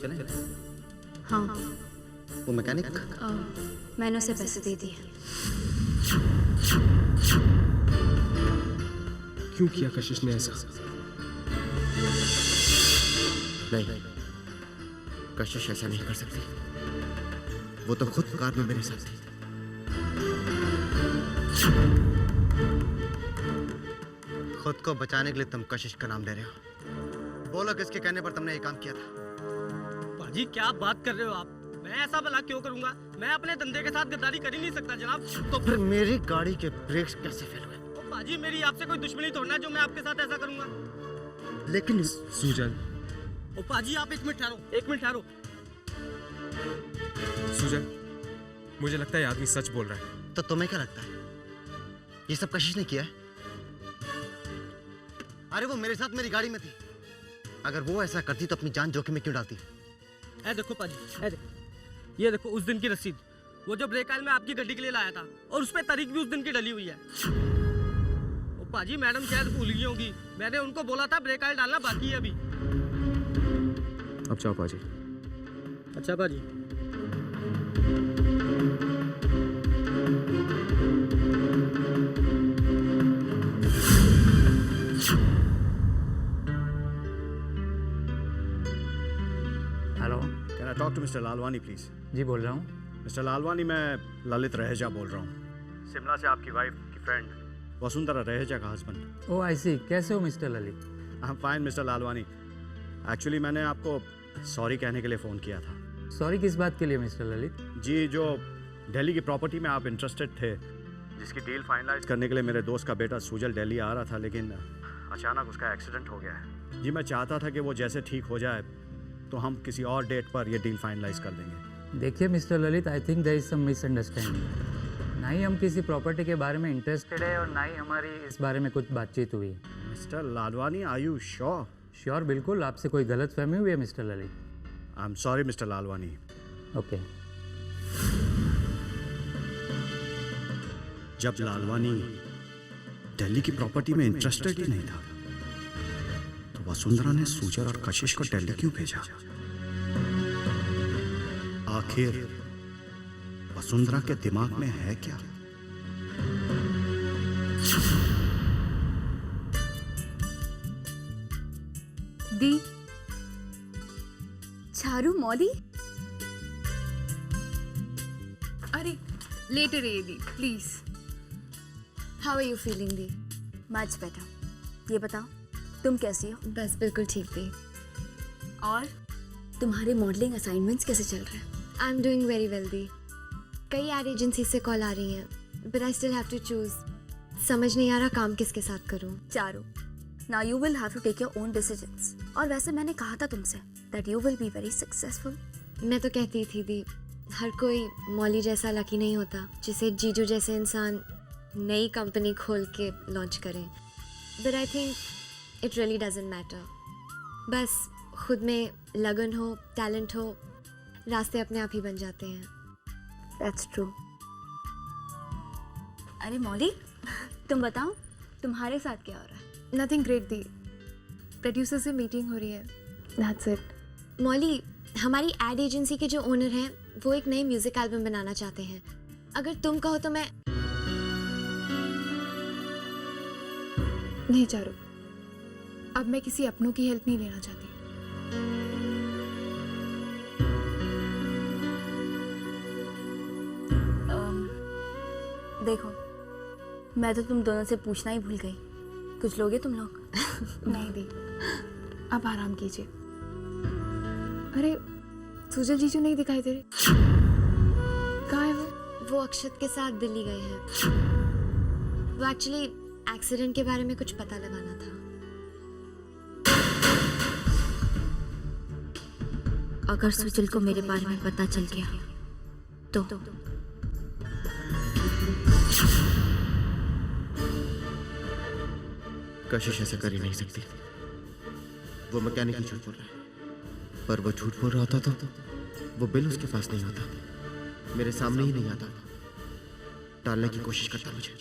चलें? हाँ। वो मैकेनिक? मैंने उसे पैसे दे दिए। क्यों किया कशिश ने ऐसा? नहीं, कशिश ऐसा नहीं कर सकती। वो तो खुद कार में मेरे साथ थी। खुद को बचाने के लिए तुम कशिश का नाम ले रहे हो। बोलो किसके कहने पर तुमने ये काम किया था? पाजी क्या बात कर रहे हो आप? मैं ऐसा भला क्यों करूंगा? मैं अपने धंधे के साथ गद्दारी कर ही नहीं सकता जनाब। तो फिर मेरी गाड़ी के ब्रेक्स कैसे फेल हुए? तो पाजी मेरी आपसे कोई दुश्मनी थोड़ी ना जो मैं आपके साथ ऐसा करूंगा। लेकिन सुजल, ओ पाजी आप 1 मिनट ठहरो, 1 मिनट ठहरो। सुजल, मुझे लगता है आदमी सच बोल रहा है। तो तुम्हें क्या लगता है ये सब कशिश ने किया है? अरे वो मेरे साथ मेरी गाड़ी में थी। अगर वो ऐसा करती तो अपनी जान जोखिम में क्यों डालती? ए देखो पाजी, ये देखो उस दिन की रसीद, वो जो ब्रेक आयल में आपकी गड्डी के लिए लाया था, और उस पे तारीख भी उस दिन की डली हुई है। ओ पाजी मैडम शायद भूल गई होंगी, मैंने उनको बोला था ब्रेक आयल डालना बाकी है अभी। अब जाओ पाजी। अच्छा पाजी। Hello, can I talk to mister Lalwani please? जी बोल रहा हूँ। मिस्टर लालवानी, मैं ललित रहेजा बोल रहा हूँ, शिमला से। आपकी वाइफ की फ्रेंड वसुंधरा रहेजा का हस्बैंड। ओह आई सी, कैसे हो mister Lalit? I am fine mister Lalwani. Actually मैंने आपको सॉरी कहने के लिए फ़ोन किया था। सॉरी किस बात के लिए मिस्टर ललित? जी, जो दिल्ली की प्रॉपर्टी में आप इंटरेस्टेड थे, जिसकी डील फाइनलाइज करने के लिए मेरे दोस्त का बेटा सुजल दिल्ली आ रहा था, लेकिन अचानक उसका एक्सीडेंट हो गया है। जी, मैं चाहता था कि वो जैसे ठीक हो जाए तो हम किसी और डेट पर ये डील फाइनलाइज कर देंगे। देखिए Mister Lalit, I think there is some misunderstanding. ना ही हम किसी प्रॉपर्टी के बारे में इंटरेस्टेड है और ना ही हमारी इस बारे में कुछ बातचीत हुई। Mister Lalwani, are you sure? Sure, बिल्कुल। आपसे कोई गलत फहमी हुई है Mister Lalit? I am sorry Mister Lalwani. Okay. जब लालवानी दिल्ली की प्रॉपर्टी में इंटरेस्टेड ही नहीं था तो वसुंधरा ने सुजल और कशिश को दिल्ली क्यों भेजा? आखिर वसुंधरा के दिमाग में है क्या? दी, चारू, मौली। अरे लेटे रहिए दी, please. How are you feeling दी? Much better. ये बताओ तुम कैसी हो? बस बिल्कुल ठीक थी। और तुम्हारे मॉडलिंग असाइनमेंट्स कैसे चल रहे हैं? I am doing very well दी। कई एड एजेंसी से कॉल आ रही हैं, but I still have to choose. समझ नहीं आ रहा काम किसके साथ करूं। Charu, now you will have to take your own decisions. और वैसे मैंने कहा था तुमसे that you will be very successful. मैं तो कहती थी दी, हर कोई मौली जैसा लकी नहीं होता जिसे जीजू जैसे इंसान नई कंपनी खोल के लॉन्च करें। But I think it really doesn't matter. बस खुद में लगन हो, टैलेंट हो, रास्ते अपने आप ही बन जाते हैं। That's true. अरे मौली, तुम बताओ तुम्हारे साथ क्या हो रहा है? नथिंग ग्रेट दी, प्रोड्यूसर से मीटिंग हो रही है, दैट्स इट। मौली, हमारी एड एजेंसी के जो ओनर हैं वो एक नई म्यूजिक एल्बम बनाना चाहते हैं। अगर तुम कहो तो मैं। नहीं चारू, अब मैं किसी अपनों की हेल्प नहीं लेना चाहती। देखो, मैं तो तुम दोनों से पूछना ही भूल गई। कुछ लोगे तुम लोग? नहीं दी, अब आराम कीजिए। अरे सुजल जीजू नहीं दिखाई दे रहे, कहाँ है वो? वो अक्षत के साथ दिल्ली गए हैं। वो एक्चुअली एक्सीडेंट के बारे में कुछ पता लगाना था। अगर सुजल को मेरे बारे में पता चल गया तो कशिश ऐसा कर ही नहीं सकती। वो मैकेनिक ही झूठ बोल रहा है, पर वो झूठ बोल रहा होता तो वो बिल उसके पास नहीं होता, मेरे सामने ही नहीं आता। टालने की कोशिश करता मुझे,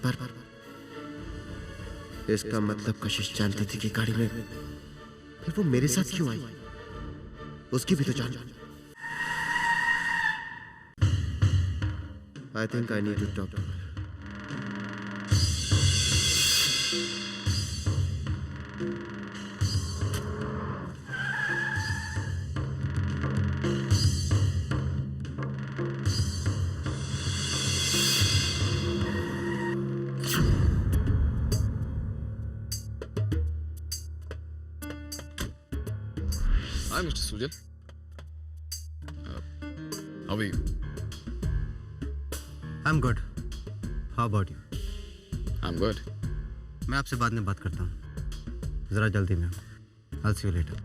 पर इसका मतलब कशिश जानती थी कि गाड़ी में फिर वो मेरे साथ क्यों आई? उसकी भी तो जान। I think I need to talk to her. Hi, Mr. Sujal. How are you? I'm good. How about you? I'm good. मैं आपसे बाद में बात करता हूँ, ज़रा जल्दी में हूँ। I'll see you later.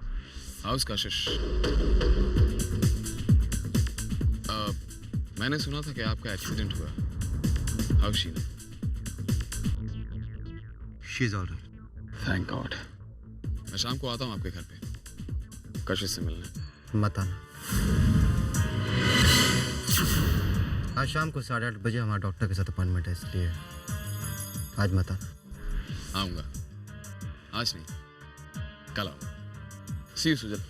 How's Kashish? मैंने सुना था कि आपका एक्सीडेंट हुआ। How's she? She's all right. Thank God. मैं शाम को आता हूँ आपके घर पे कशिश से मिलने। मत आना। आज शाम को 8:30 बजे हमारा डॉक्टर के साथ अपॉइंटमेंट है, इसलिए आज मत आना। आऊँगा। आज नहीं, कल आऊँगा। See you, Sujal.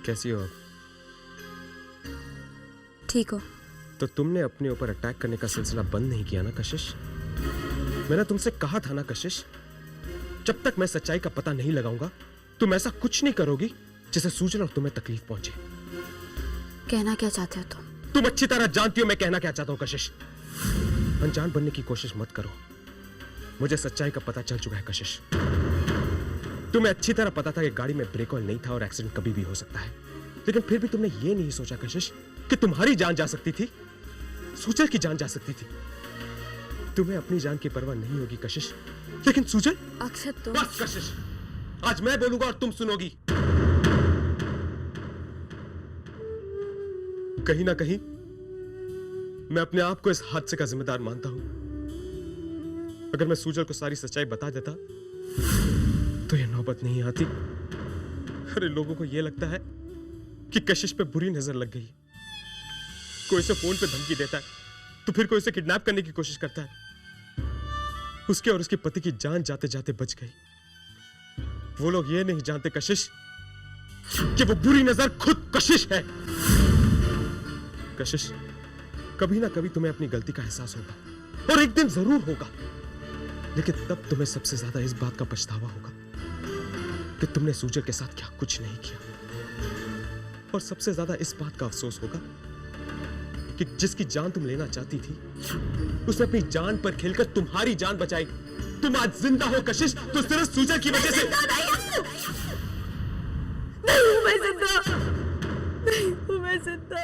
कैसी हो आप? ठीक हो? तो तुमने अपने ऊपर अटैक करने का सिलसिला बंद नहीं किया ना कशिश? मैंने तुमसे कहा था ना कशिश, जब तक मैं सच्चाई का पता नहीं लगाऊंगा तुम ऐसा कुछ नहीं करोगी जिससे सूजन और तुम्हें तकलीफ पहुंचे। कहना क्या चाहते हो तुम? तुम अच्छी तरह जानती हो मैं कहना क्या चाहता हूं कशिश। अनजान बनने की कोशिश मत करो। मुझे सच्चाई का पता चल चुका है कशिश। तुम्हें अच्छी तरह पता था कि गाड़ी में ब्रेक ऑयल नहीं था और एक्सीडेंट कभी भी हो सकता है, लेकिन फिर भी तुमने ये नहीं सोचा कशिश कि तुम्हारी जान जा सकती थी, सूजन की जान जा सकती थी। तुम्हें अपनी जान की परवाह नहीं होगी कशिश, लेकिन सूजन। अक्षत तो बस कशिश, आज मैं बोलूंगा और तुम सुनोगी। कहीं ना कहीं मैं अपने आप को इस हादसे का जिम्मेदार मानता हूं। अगर मैं सूजन को सारी सच्चाई बता देता तो ये नौबत नहीं आती। अरे लोगों को ये लगता है कि कशिश पे बुरी नजर लग गई। कोई उसे फोन पे धमकी देता है तो फिर कोई उसे किडनैप करने की कोशिश करता है। उसके और उसके पति की जान जाते जाते बच गई। वो लोग ये नहीं जानते कशिश कि वो बुरी नजर खुद कशिश है। कशिश, कभी ना कभी तुम्हें अपनी गलती का एहसास होगा और एक दिन जरूर होगा, लेकिन तब तुम्हें सबसे ज्यादा इस बात का पछतावा होगा कि तुमने सूजन के साथ क्या कुछ नहीं किया। और सबसे ज्यादा इस बात का अफसोस होगा कि जिसकी जान तुम लेना चाहती थी उसने अपनी जान पर खेलकर तुम्हारी जान बचाई। तुम आज जिंदा हो कशिश तो सिर्फ सूजन की वजह से। नहीं हूं मैं जिंदा, नहीं हूं मैं जिंदा।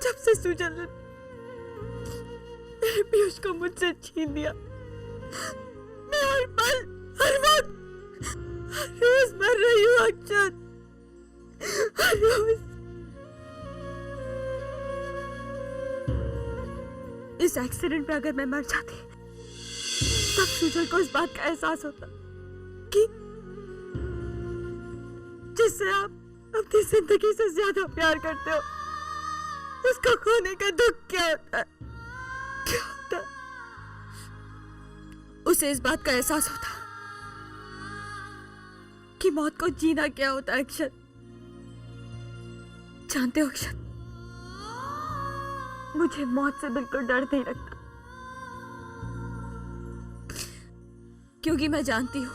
जब से सूजन ने मेरे पीयूष को मुझसे छीन दिया, मैं हर पल हर वक्त हर रोज मर रही हूँ अक्षत, हर रोज। इस एक्सीडेंट में अगर मैं मर जाती तब सूजन को इस बात का एहसास होता कि जिससे आप अपनी जिंदगी से ज्यादा प्यार करते हो उसको खोने का दुख क्या होता है, क्या होता है। उसे इस बात का एहसास होता कि मौत को जीना क्या होता है। अक्षत, जानते हो अक्षत, मुझे मौत से बिल्कुल डर नहीं लगता, क्योंकि मैं जानती हूं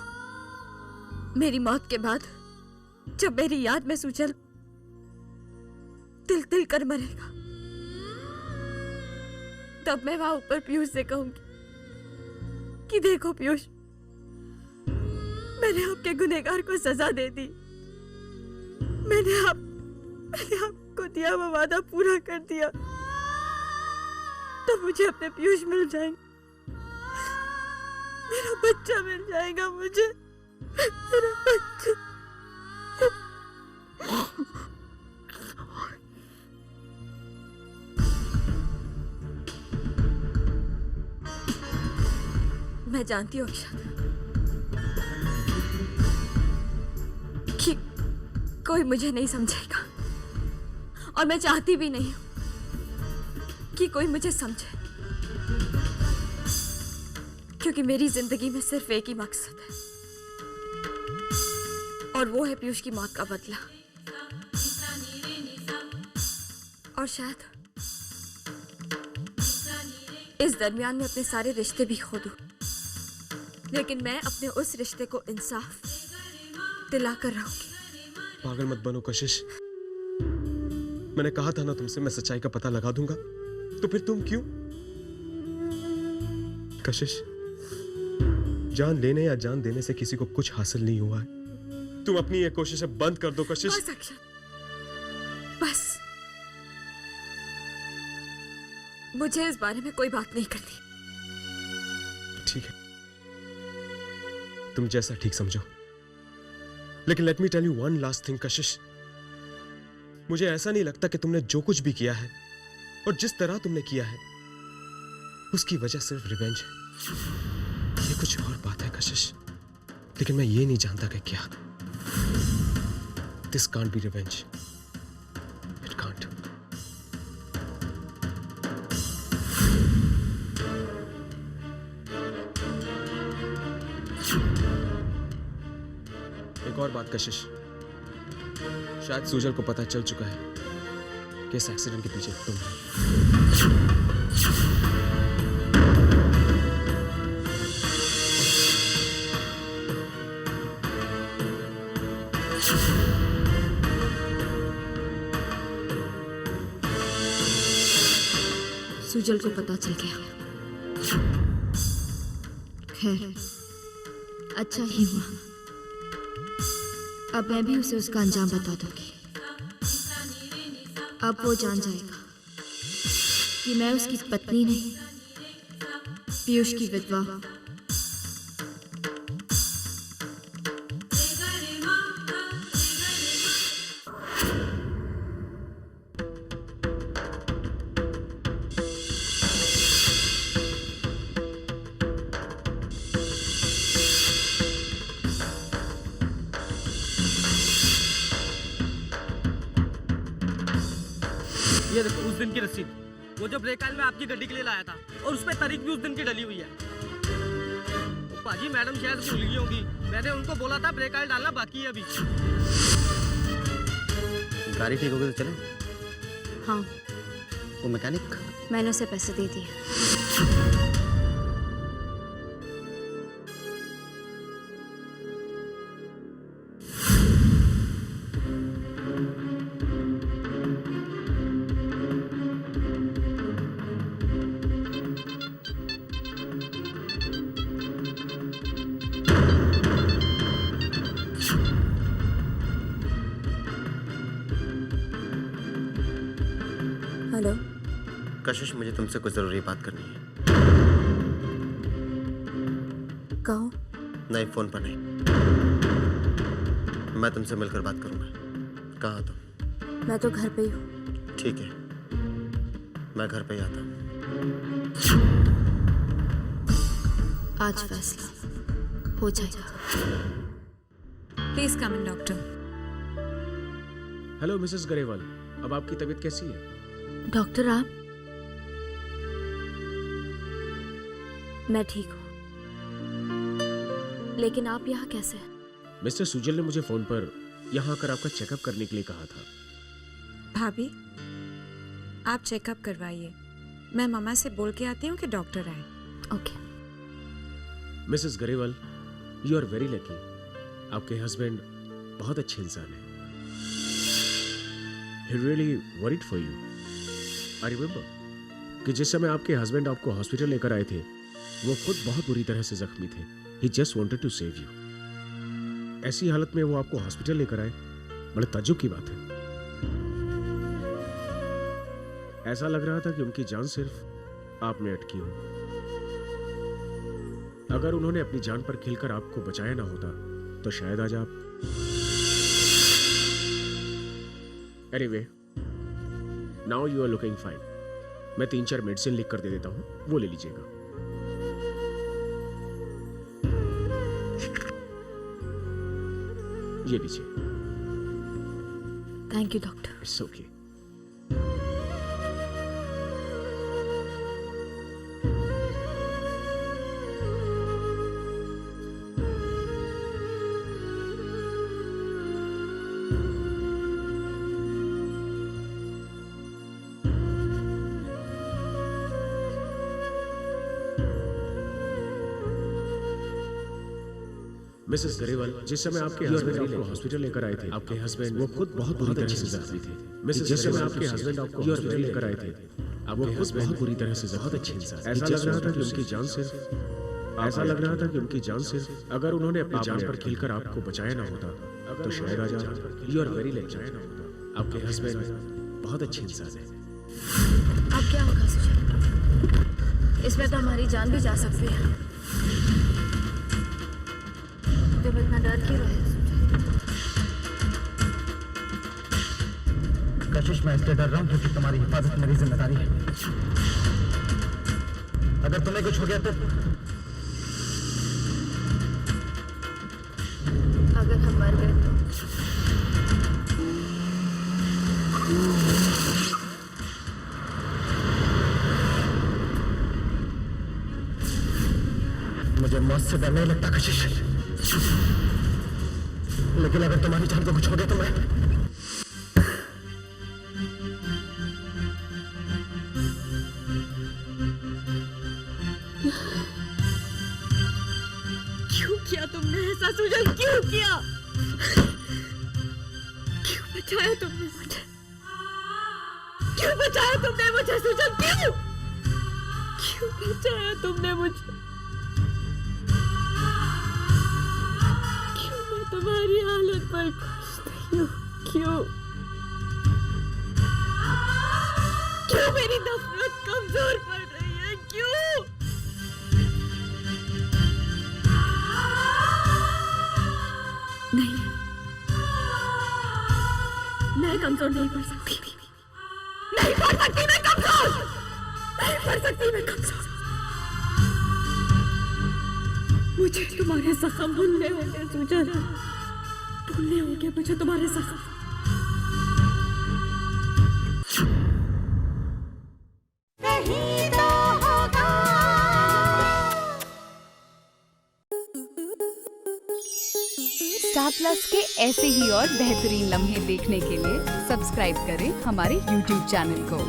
मेरी मौत के बाद जब मेरी याद में सूजन तिल तिल कर मरेगा तब मैं वहां ऊपर पीयूष से कहूंगी कि देखो पीयूष, मैंने आपके गुनहगार को सजा दे दी। मैंने आपको दिया वो वादा पूरा कर दिया, तब मुझे अपने पीयूष मिल जाएंगे, मेरा बच्चा मिल जाएगा मुझे, मेरा बच्चा। मैं जानती हूँ अक्षत कि कोई मुझे नहीं समझेगा, और मैं चाहती भी नहीं हूँ कि कोई मुझे समझे, क्योंकि मेरी जिंदगी में सिर्फ एक ही मकसद है, और वो है पीयूष की मौत का बदला। और शायद इस दरमियान में अपने सारे रिश्ते भी खो दूं, लेकिन मैं अपने उस रिश्ते को इंसाफ दिलाकर रहूंगी। पागल मत बनो कशिश। मैंने कहा था ना तुमसे, मैं सच्चाई का पता लगा दूंगा। तो फिर तुम क्यों? कशिश, जान लेने या जान देने से किसी को कुछ हासिल नहीं हुआ है। तुम अपनी ये कोशिशें बंद कर दो कशिश। बस अक्षत, बस। मुझे इस बारे में कोई बात नहीं करनी। ठीक है, तुम जैसा ठीक समझो, लेकिन let me tell you one last thing Kashish. मुझे ऐसा नहीं लगता कि तुमने जो कुछ भी किया है और जिस तरह तुमने किया है उसकी वजह सिर्फ रिवेंज है। ये कुछ और बात है कशिश, लेकिन मैं ये नहीं जानता कि क्या। This can't be revenge, it can't. एक और बात कशिश, शायद सुजल को पता चल चुका है कि इस एक्सीडेंट के पीछे तुम हो। सुजल को पता चल गया। खैर, अच्छा ही हुआ। अब मैं भी उसे उसका अंजाम बता दूंगी। अब वो जान जाएगा कि मैं उसकी पत्नी नहीं, पीयूष की विधवा हूं। ये देखो उस दिन की रसीद, वो जो ब्रेक में आपकी गड्डी के लिए लाया था, और उसमें तारीख भी उस दिन की डली हुई है। वो पाजी मैडम शायद भूल गई होंगी, मैंने उनको बोला था ब्रेक ऑयल डालना बाकी है अभी। गाड़ी ठीक हो गई तो चले। हाँ, वो मैकेनिक, मैंने उसे पैसे दे दिए। हेलो कशिश, मुझे तुमसे कुछ जरूरी बात करनी है। कहो। नहीं, फोन पर नहीं, मैं तुमसे मिलकर बात करूंगा। कहाँ तुम? मैं तो घर पे ही हूँ। ठीक है, मैं घर पे ही आता हूँ। आज फैसला हो जाएगा। Please come in doctor. Hello missus Grewal, अब आपकी तबीयत कैसी है? डॉक्टर, आप? मैं ठीक हूँ, लेकिन आप यहाँ कैसे हैं? मिस्टर सुजल ने मुझे फोन पर यहाँ आकर आपका चेकअप करने के लिए कहा था। भाभी, आप चेकअप करवाइए। मैं मामा से बोल के आती हूँ कि डॉक्टर आए। Okay. Missus Grewal, you are very lucky. आपके हस्बैंड बहुत अच्छे इंसान हैं। He really worried for you. I remember कि जिस समय आपके हस्बैंड आपको हॉस्पिटल लेकर आए थे, वो खुद बहुत बुरी तरह से जख्मी थे। He just wanted to save you. ऐसी हालत में वो आपको हॉस्पिटल लेकर आए, बड़े ताज्जुब की बात है। ऐसा लग रहा था कि उनकी जान सिर्फ आप में अटकी हो। अगर उन्होंने अपनी जान पर खिलकर आपको बचाया ना होता, तो शायद आज आप। Anyway, now you are looking fine. मैं 3-4 मेडिसिन लिख कर दे देता हूँ, वो ले लीजिएगा। ये लीजिए। Thank you doctor. It's okay. Missus Grewal, जिस समय आपके हस्बैंड आपको हॉस्पिटल लेकर आए थे, आपके हस्बैंड वो खुद बहुत बुरी तरह से जख्मी थे। मिसेस, जिस समय आपके हस्बैंड आपको हॉस्पिटल लेकर आए थे, वो खुद बहुत बुरी तरह से बहुत अच्छे इंसान। ऐसा लग रहा था कि उनकी जान सिर्फ अगर उन्होंने अपनी जान पर खेलकर आपको बचाया ना होता तो शायद आज यू आर वेरी लकी। आपके हस्बैंड बहुत अच्छे इंसान है। अब क्या होगा सुजल? इसमें तो हमारी जान भी जा सकती है। तुम इतना डर क्यों रहे? कशिश, मैं इसलिए डर रहा हूँ क्योंकि तुम्हारी हिफाजत मेरी जिम्मेदारी है। अगर तुम्हें कुछ हो गया तो अगर हम मर गए तो मुझे मौत से डर नहीं लगता कशिश, लेकिन अगर तुम्हारी जान को कुछ हो गया तो मैं क्यों किया तुमने ऐसा सुजल? क्यों किया? क्यों बचाया तुमने मुझे? क्यों बचाया तुमने मुझे सुजल? क्यों बचाया तुमने मुझे? क्यों मैं तुम्हारी हालत पर खुश नहीं हूँ? क्यों मेरी नफरत कमजोर पड़ रही है? क्यों? नहीं कमजोर नहीं पड़ सकती। नहीं पड़ सकती मैं कमजोर। नहीं पड़ सकती मैं कमजोर। मुझे तुम्हारे जख्म भूलने होंगे सुजल। भूलने होंगे मुझे तुम्हारे जख्म। स्टार प्लस के ऐसे ही और बेहतरीन लम्हे देखने के लिए सब्सक्राइब करें हमारे YouTube चैनल को।